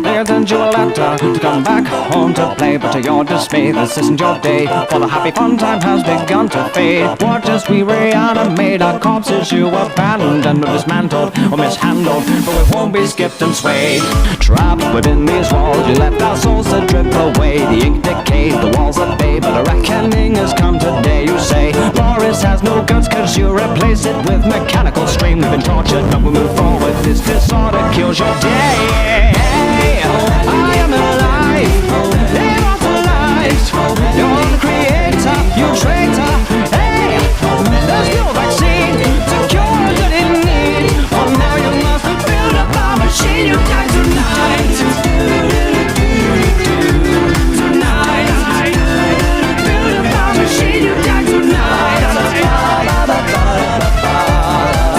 They send you a letter to come back home to play, but to your dismay, this isn't your day, for the happy fun time has begun to fade. Watch as we reanimate our corpses you abandoned or dismantled or mishandled, but we won't be skipped and swayed. Trapped within these walls, you left our souls to drip away. The ink decayed, the walls are bay, but a reckoning has come today. You say Boris has no guts cause you replace it with mechanical stream. We've been tortured, but we move forward. This disorder kills your day. I am alive, immortalized. You're the creator, you traitor. Hey, there's no vaccine to cure what you need. Oh, now you must build up a machine. You die tonight. Tonight, build up a machine. You die tonight.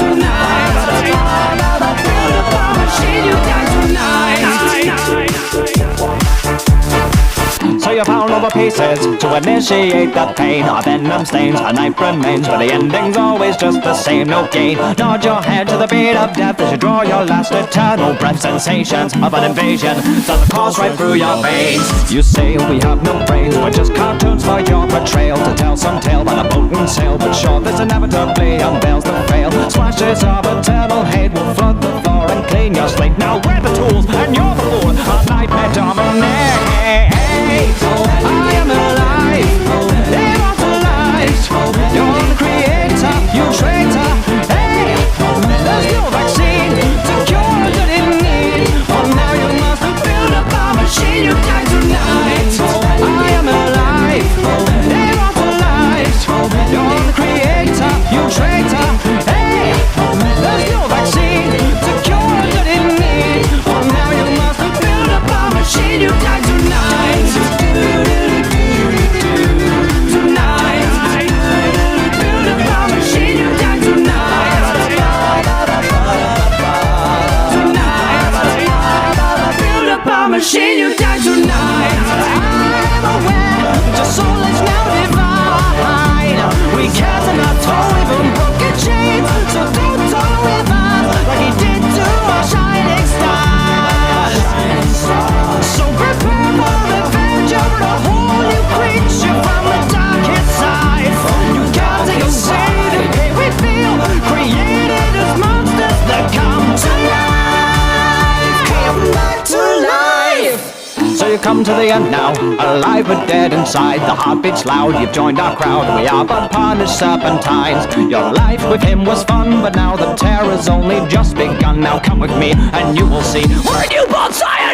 Tonight, build up a machine. You die tonight. So you found all the pieces to initiate the pain. Our venom stains, our knife remains, but the ending's always just the same, no gain. Nod your head to the beat of death as you draw your last eternal breath. Sensations of an invasion start to course right through your veins. You say we have no brains, we're just cartoons for your portrayal, to tell some tale by the boat and sail. But sure, this inevitably unveils the fail. Splashes of eternal hate will flood the floor and clean your slate. Now we're the tools and you're the fool. Our nightmare dominates. I am alive, immortalized. You're the creator, you traitor. Hey, there's no vaccine to cure what you didn't need. Oh, now you must build up a machine. You die tonight. I am alive, immortalized. You're the creator, you traitor. Hey, there's no vaccine to cure what you didn't need. Oh, now you must build up a machine. You die tonight. Machine, you die tonight. I'm aware that your soul is now divine. We cast in our toe, even broken chains. So don't toy with us like he did to our shining stars. So prepare for revenge. You're a whole new creature from the darkest side. You gotta go say the way we feel, created as monsters that come to life. Come back to life. So you come to the end now, alive but dead inside. The heartbeat's loud, you've joined our crowd. We are but punished serpentines. Your life with him was fun, but now the terror's only just begun. Now come with me and you will see we're a newborn science.